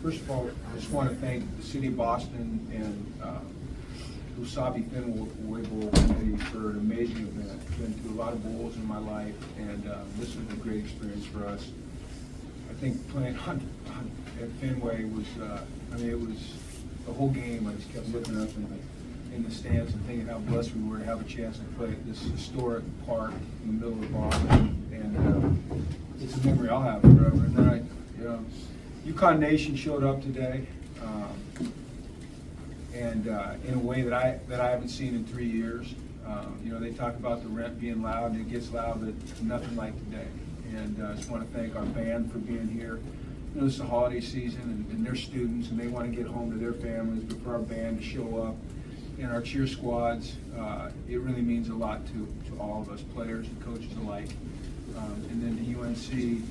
First of all, I just want to thank the City of Boston and Wasabi Fenway Bowl committee for an amazing event. I've been to a lot of bowls in my life, and this was a great experience for us. I think playing at Fenway was, it was the whole game. I just kept looking up in the stands and thinking how blessed we were to have a chance to play at this historic park in the middle of Boston, and it's a memory I'll have forever. And then UConn Nation showed up today, and in a way that I haven't seen in 3 years. They talk about the rent being loud, and it gets loud, but nothing like today. And I just want to thank our band for being here. This is the holiday season, and they're students, and they want to get home to their families, but for our band to show up, and our cheer squads, it really means a lot to all of us, players and coaches alike. And then the UNC,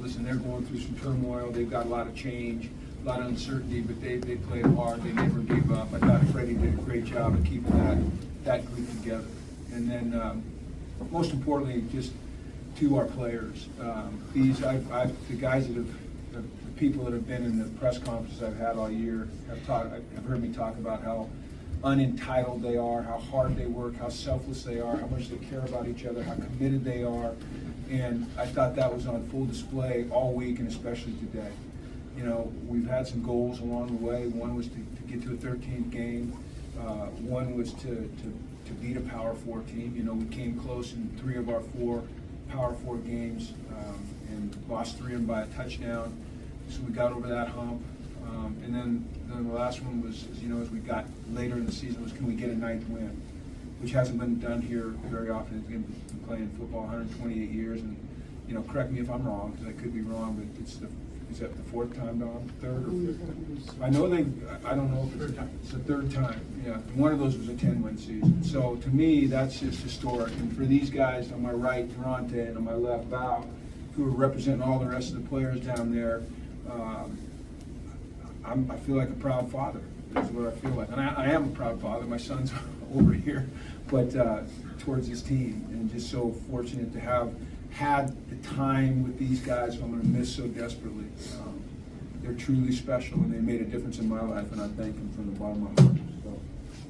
listen, they're going through some turmoil. They've got a lot of change, a lot of uncertainty, but they played hard. They never gave up. I thought Freddie did a great job of keeping that group together. And then, most importantly, just to our players. The guys the people that have been in the press conferences I've had all year have heard me talk about how unentitled they are, how hard they work, how selfless they are, how much they care about each other, how committed they are. And I thought that was on full display all week, and especially today. We've had some goals along the way. One was to get to a 13th game. One was to beat a Power 4 team. We came close in 3 of our 4 Power 4 games, and lost 3 of them by a touchdown. So we got over that hump. And then the last one was, as we got later in the season, was can we get a 9th win, which hasn't been done here very often. It's been playing football 128 years, and correct me if I'm wrong, because I could be wrong, but is that the 4th time, Don? 3rd or 5th? I don't know if it's the 3rd time. Yeah, one of those was a 10-win season. So to me, that's just historic. And for these guys on my right, Durante, and on my left, Val, who are representing all the rest of the players down there, I feel like a proud father. That's what I feel like. And I am a proud father. My son's over here, but towards this team, and just so fortunate to have had the time with these guys who I'm going to miss so desperately. They're truly special, and they made a difference in my life, and I thank them from the bottom of my heart. So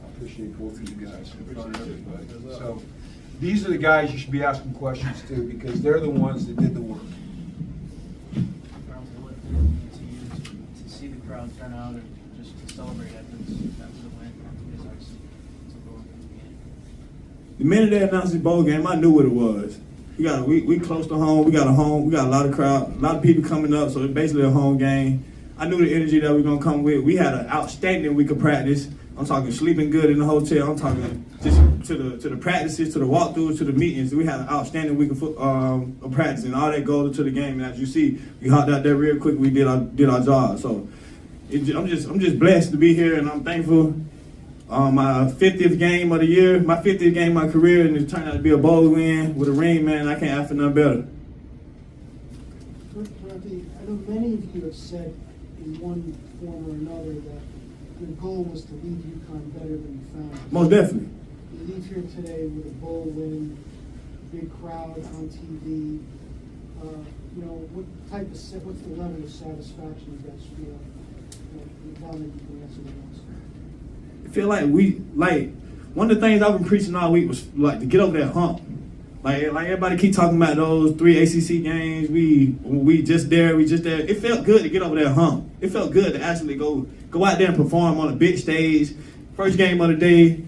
I appreciate both of you guys in front of everybody. So these are the guys you should be asking questions to, because they're the ones that did the work. To see the crowd turn out and just to celebrate after the win, it's a goal from the game. The minute they announced the bowl game, I knew what it was. We close to home. We got a lot of crowd, a lot of people coming up. So it's basically a home game. I knew the energy that we were gonna come with. We had an outstanding week of practice. I'm talking sleeping good in the hotel. I'm talking just to the practices, to the walkthroughs, to the meetings. We had an outstanding week of practice, and all that goes into the game. And as you see, we hopped out there real quick. We did our job. So I'm just blessed to be here, and I'm thankful. My 50th game of the year, my 50th game of my career, and it turned out to be a bowl win with a ring, man. I can't ask for nothing better. Dorothy, I know many of you have said in one form or another that your goal was to leave UConn better than you found it. Most definitely. You leave here today with a bowl win, big crowd on TV. What's the level of satisfaction you guys feel? Now that you can answer that. I feel like one of the things I've been preaching all week was like to get over that hump. Like everybody keep talking about those 3 ACC games. We just there. It felt good to get over that hump. It felt good to actually go out there and perform on a big stage. First game of the day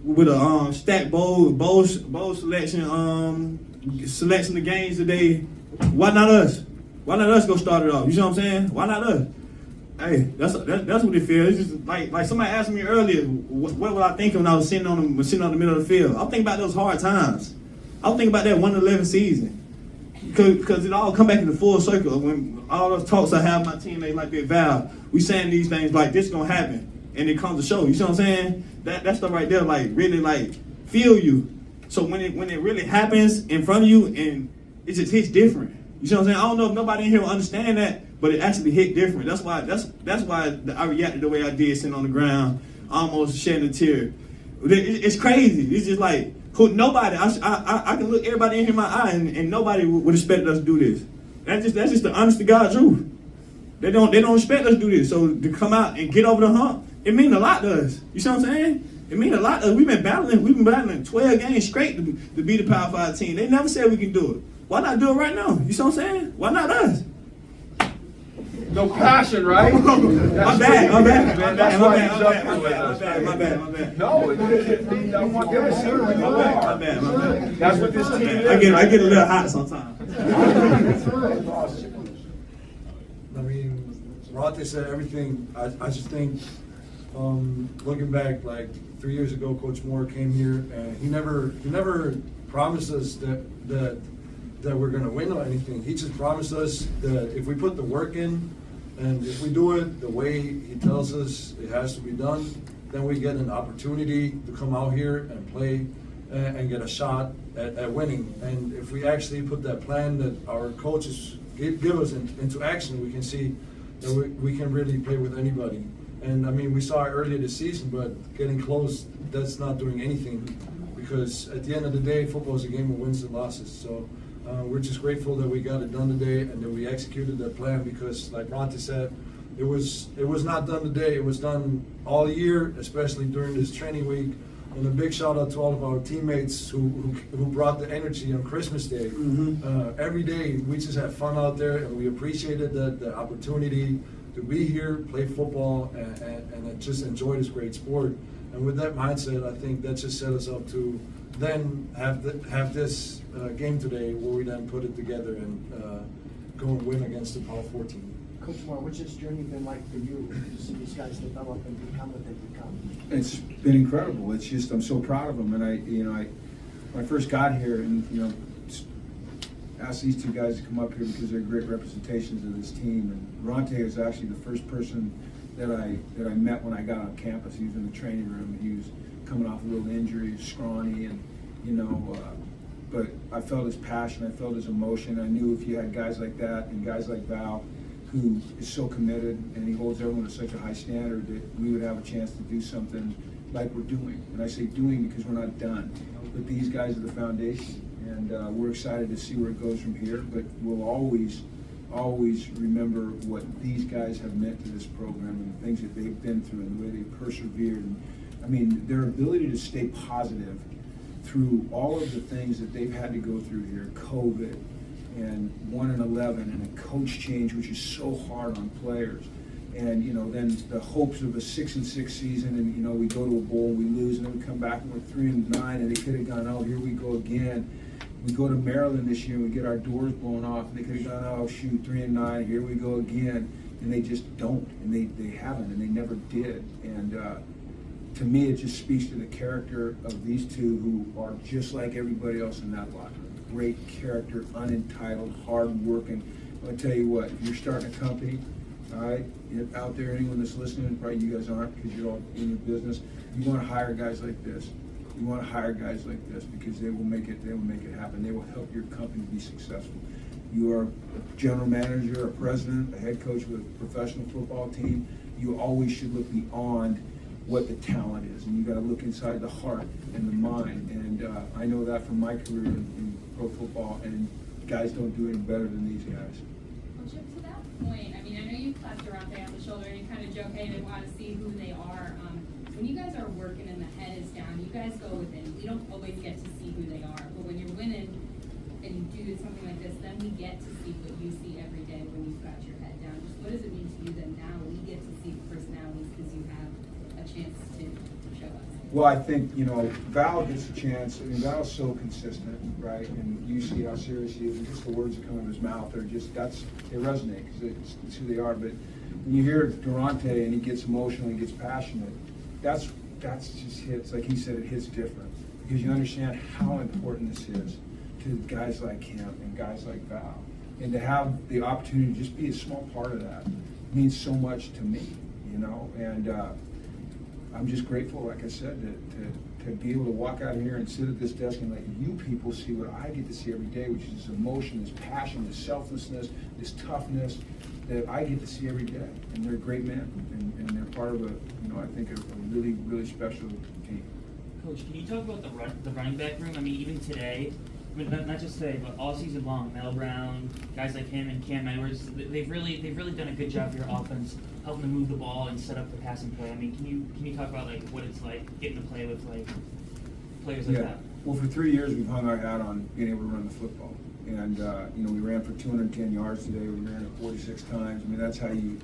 with a stacked bowl selection of games today. Why not us? Why not us go start it off? You know what I'm saying? Why not us? Hey, that's what it feels. It's just like somebody asked me earlier, what was I thinking when I was sitting on the middle of the field? I'm thinking about those hard times. I was thinking about that 1-11 season, because it all come back into full circle when all those talks I have with my teammates like that, Val, we saying these things like this gonna happen, and it comes to show. You see what I'm saying? That stuff right there, like really like feel you. So when it really happens in front of you, and it just hits different. You see what I'm saying? I don't know if nobody in here will understand that, but it actually hit different. That's why I reacted the way I did, sitting on the ground, almost shedding a tear. It's crazy. It's just like nobody. I can look everybody in here in my eye, and nobody would expect us to do this. That's just the honest to God truth. They don't expect us to do this. So to come out and get over the hump, it means a lot to us. You see what I'm saying? It means a lot to us. We've been battling 12 games straight to be the Power 5 team. They never said we can do it. Why not do it right now? You see what I'm saying? Why not us? No passion, right? My bad. No, I want them to see who you are. My bad. That's what this team is. I get a little hot sometimes. I mean, Ronte said everything. I just think, looking back, like 3 years ago, Coach Moore came here, and he never promised us that we're going to win or anything. He just promised us that if we put the work in, and if we do it the way he tells us it has to be done, then we get an opportunity to come out here and play and get a shot at winning. And if we actually put that plan that our coaches give us into action, we can see that we can really play with anybody. And I mean, we saw it earlier this season, but getting close, that's not doing anything, because at the end of the day, football is a game of wins and losses. So we're just grateful that we got it done today and that we executed that plan, because like Ronte said, it was not done today. It was done all year, especially during this training week. And a big shout out to all of our teammates who brought the energy on Christmas Day. Mm-hmm. Every day we just had fun out there, and we appreciated the opportunity to be here, play football, and just enjoy this great sport. And with that mindset, I think that just set us up to then have this game today, where we then put it together and go and win against the Power 14. Coach Moore, what's this journey been like for you to see these guys develop and become what they've become? It's been incredible. It's just, I'm so proud of them. And when I first got here, and asked these two guys to come up here because they're great representations of this team. And Ronte was actually the first person that I met when I got on campus. He was in the training room. He was coming off a little injury, he was scrawny, and but I felt his passion, I felt his emotion. I knew if you had guys like that and guys like Val, who is so committed and he holds everyone to such a high standard, that we would have a chance to do something like we're doing. And I say doing because we're not done, but these guys are the foundation, and we're excited to see where it goes from here. But we'll always remember what these guys have meant to this program and the things that they've been through and the way they've persevered. And I mean, their ability to stay positive through all of the things that they've had to go through here, COVID and 1-11 and a coach change, which is so hard on players. And then the hopes of a 6-6 season, and we go to a bowl, we lose, and then we come back and we're 3-9, and they could have gone, oh, here we go again. We go to Maryland this year and we get our doors blown off, and they could have gone, oh shoot, 3-9, here we go again. And they just don't, and they haven't, and they never did. And to me, it just speaks to the character of these two, who are just like everybody else in that locker room. Great character, unentitled, hard-working. I'll tell you what, if you're starting a company, all right, out there, anyone that's listening, probably you guys aren't because you're all in your business, you want to hire guys like this. You want to hire guys like this because they will make it happen. They will help your company be successful. You are a general manager, a president, a head coach with a professional football team. You always should look beyond what the talent is, and you got to look inside the heart and the mind. And I know that from my career in pro football, and guys don't do it better than these guys. Well, Chip, to that point, I mean, I know you clapped Ronte on the shoulder and you kind of joke, hey, they want to see who they are. When you guys are working and the head is down, you guys go within. We don't always get to see who they are, but when you're winning and you do something like this, then we get to see what you see every day when you've got your head down. Just what does it mean to you that now we get to see personalities because you have a chance to show us? Well, I think, Val gets a chance. I mean, Val's so consistent, right? And you see how serious he is, and just the words that come out of his mouth are just, they resonate because it's who they are. But when you hear Durante and he gets emotional and gets passionate, that's just hits, like he said, it hits different because you understand how important this is to guys like him and guys like Val. And to have the opportunity to just be a small part of that means so much to me, you know, and I'm just grateful, like I said, to be able to walk out here and sit at this desk and let you people see what I get to see every day, which is this emotion, this passion, this selflessness, this toughness that I get to see every day. And they're great men, and they're part of a, you know, I think a really, really special team. Coach, can you talk about the running back room? I mean, even today, I mean, not just today, but all season long, Mel Brown, guys like him and Cam Edwards, they've really done a good job for your offense, helping to move the ball and set up the passing play. I mean, can you talk about like what it's like getting to play with like players like that? Well, for 3 years we've hung our hat on being able to run the football, and you know, we ran for 210 yards today. We ran it 46 times. I mean, that's how you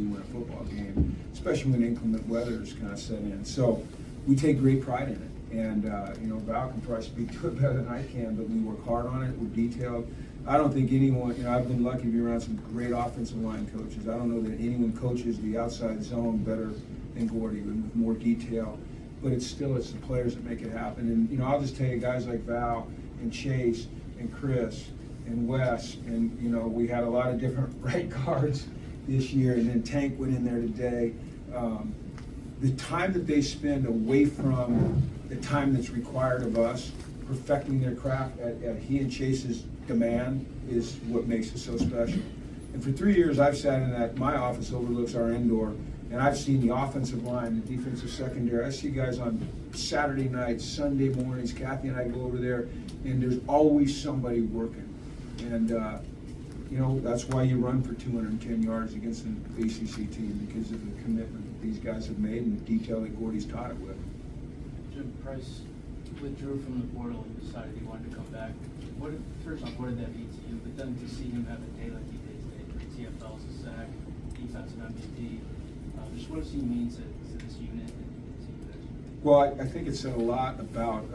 win a football game, especially when inclement weather is kind of set in. So we take great pride in it. And, you know, Val can probably speak to it better than I can, but we work hard on it. We're detailed. I don't think anyone, you know, I've been lucky to be around some great offensive line coaches. I don't know that anyone coaches the outside zone better than Gordy, with more detail. But it's the players that make it happen. And, you know, I'll just tell you, guys like Val and Chase and Chris and Wes, and, you know, we had a lot of different right guards this year, and then Tank went in there today. The time that they spend away from the time that's required of us, perfecting their craft at he and Chase's demand, is what makes it so special. And for 3 years, I've sat in that, my office overlooks our indoor, and I've seen the offensive line, the defensive secondary. I see guys on Saturday nights, Sunday mornings. Kathy and I go over there, and there's always somebody working. And, you know, that's why you run for 210 yards against an ACC team, because of the commitment that these guys have made and the detail that Gordy's taught it with. Jim Price withdrew from the portal and decided he wanted to come back. First off, what did that mean to you? But then to see him have a day like he did today, TFL's a sack, defensive MVP, just what does he mean to this unit and to you guys? Well, I think it said a lot about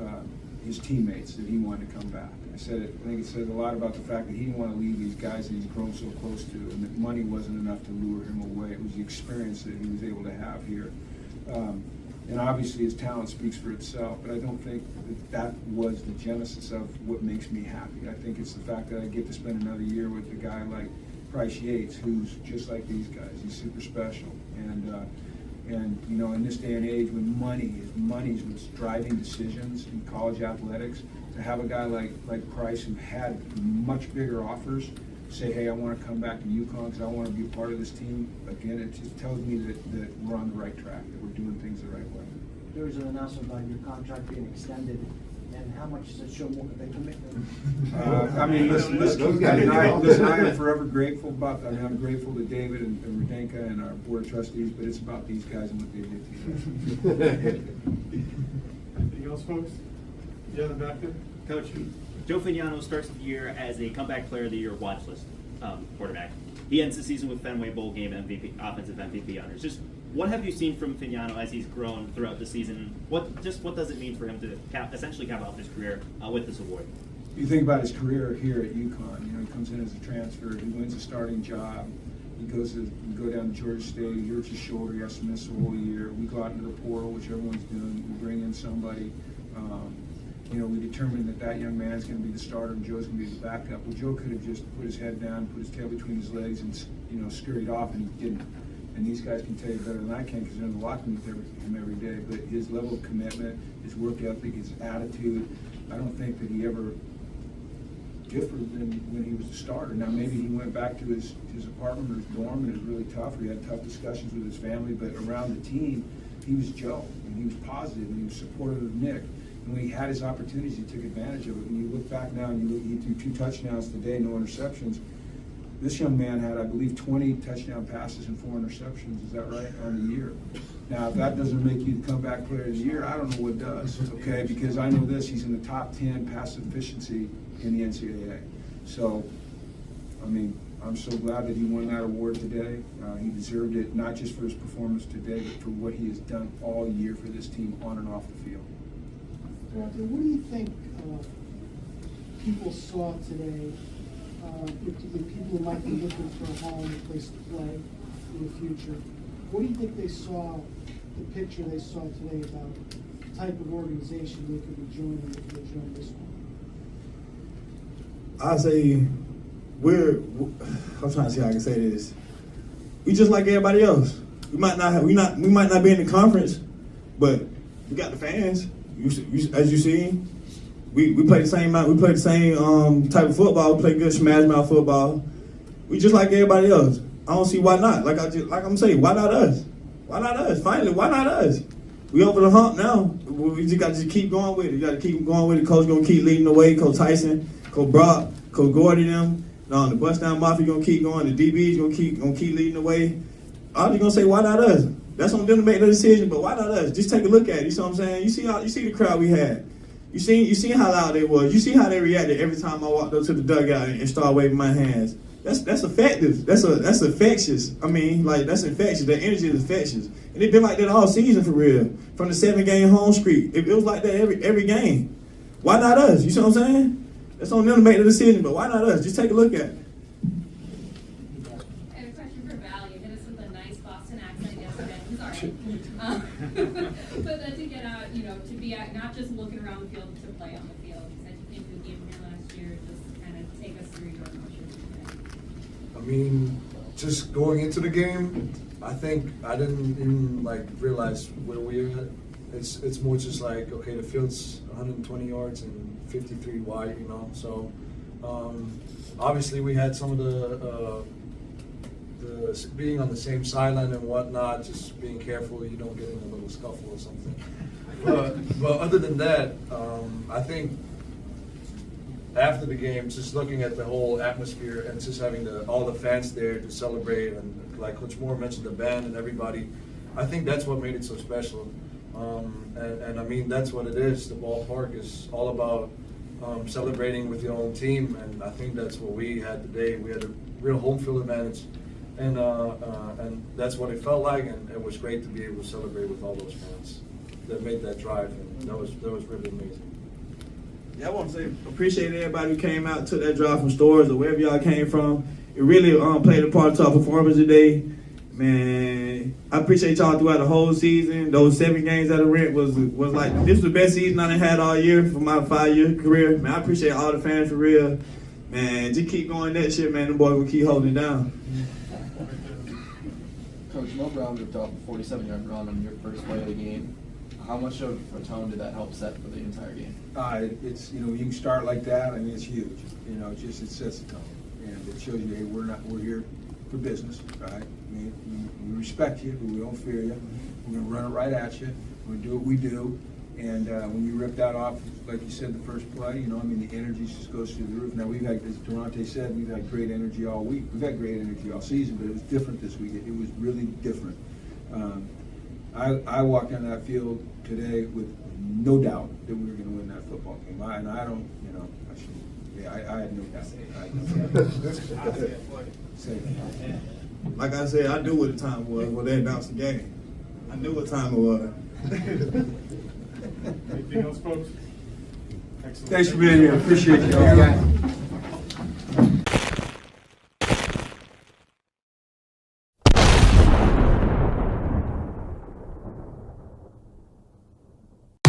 his teammates that he wanted to come back. I think it said a lot about the fact that he didn't want to leave these guys that he's grown so close to, and that money wasn't enough to lure him away. It was the experience that he was able to have here. And obviously his talent speaks for itself, but I don't think that was the genesis of what makes me happy. I think it's the fact that I get to spend another year with a guy like Price Yates, who's just like these guys. He's super special. And you know, in this day and age when money's what's driving decisions in college athletics, to have a guy like Price, who had much bigger offers, say, hey, I want to come back to UConn because I want to be a part of this team, again, it just tells me that we're on the right track, that we're doing things the right way. There was an announcement about your contract being extended, and how much does it show more of a commitment? I mean, listen, I am forever grateful about that. I mean, I'm grateful to David and Rudenka and our board of trustees, but it's about these guys and what they did to you. Anything else, folks? Yeah, the back there. Coach, Joe Fignano starts the year as a comeback player of the year watch list quarterback. He ends the season with Fenway Bowl game MVP, offensive MVP honors. Just what have you seen from Fignano as he's grown throughout the season? What does it mean for him to essentially cap off his career with this award? You think about his career here at UConn. You know, he comes in as a transfer. He wins a starting job. We go down to Georgia State. He hurts his shoulder. He has to miss the whole year. We go out into the portal, which everyone's doing. We bring in somebody. You know, we determined that young man's going to be the starter and Joe's going to be the backup. Well, Joe could have just put his head down, put his tail between his legs, and, you know, scurried off, and he didn't. And these guys can tell you better than I can because they're in the locker room with him every day. But his level of commitment, his work ethic, his attitude, I don't think that he ever differed than when he was a starter. Now, maybe he went back to his apartment or his dorm, and it was really tough. We had tough discussions with his family, but around the team, he was Joe, and he was positive, and he was supportive of Nick. And when he had his opportunities, he took advantage of it. When you look back now and he threw 2 touchdowns today, no interceptions. This young man had, I believe, 20 touchdown passes and 4 interceptions. Is that right? On the year. Now, if that doesn't make you the comeback player of the year, I don't know what does. Okay, because I know this: he's in the top 10 pass efficiency in the NCAA. So, I mean, I'm so glad that he won that award today. He deserved it, not just for his performance today, but for what he has done all year for this team on and off the field. What do you think people saw today? If people might be looking for a home, a place to play in the future, what do you think they saw, the picture they saw today about the type of organization they could be joining if they join this one? I say I'm trying to see how I can say this. We just like everybody else. We might not be in the conference, but we got the fans. As you see, we play the same type of football. We play good smash mouth football. We just like everybody else. I don't see why not. Like I'm saying, why not us? Why not us? Finally, why not us? We over the hump now. We just got to keep going with it. You got to keep going with it. Coach gonna keep leading the way. Coach Tyson, Coach Brock, Coach Gordy, them. The bust down mafia gonna keep going. The DBs gonna keep leading the way. I'm just gonna say, why not us? That's on them to make the decision. But why not us? Just take a look at it. You see what I'm saying? You see the crowd we had. You see how loud they was. You see how they reacted every time I walked up to the dugout and started waving my hands. That's effective. That's infectious. I mean, like, that's infectious. The energy is infectious. And it's been like that all season for real. From the 7-game home streak. It was like that every game. Why not us? You see what I'm saying? That's on them to make the decision, but why not us? Just take a look at it. I have a question for Val. You hit us with a nice Boston accent yesterday. Sorry. But then to get out, to be out, not just looking around the field, to play on the field. You said you came to the game here last year. Just kind of take us through your emotions today. I mean, just going into the game, I think I didn't even realize where we were at. It's more just like, okay, the field's 120 yards and 53 wide, So obviously we had some of the being on the same sideline and whatnot, just being careful you don't get in a little scuffle or something. But other than that, I think after the game, just looking at the whole atmosphere and just having all the fans there to celebrate, and like Coach Moore mentioned, the band and everybody, I think that's what made it so special. And I mean, that's what it is. The ballpark is all about celebrating with your own team, and I think that's what we had today. We had a real home field advantage, and that's what it felt like, and it was great to be able to celebrate with all those fans that made that drive, and that was really amazing. Yeah, I want to say appreciate everybody who came out, took that drive from Stores or wherever y'all came from. It really played a part to our performance today. Man, I appreciate y'all throughout the whole season. Those 7 games at the rent was like, this was the best season I done had all year for my 5-year career. Man, I appreciate all the fans for real. Man, just keep going that shit, man. The boy will keep holding it down. Coach, Mel Brown ripped off a 47-yard run on your first play of the game. How much of a tone did that help set for the entire game? It's you can start like that. I mean, it's huge. It sets the tone, and it shows you, hey, we're here for business, right? We respect you, but we don't fear you. We're gonna run it right at you. We're gonna do what we do. And when you rip that off, like you said, the first play, the energy just goes through the roof. Now we've had, as Durante said, we've had great energy all week. We've had great energy all season, but it was different this week. It was really different. I walked on that field today with no doubt that we were going to win that football game. I had no doubt. Like I said, I knew what the time was when they announced the game. I knew what time it was. Anything else, folks? Excellent. Thanks for being here. Appreciate you all.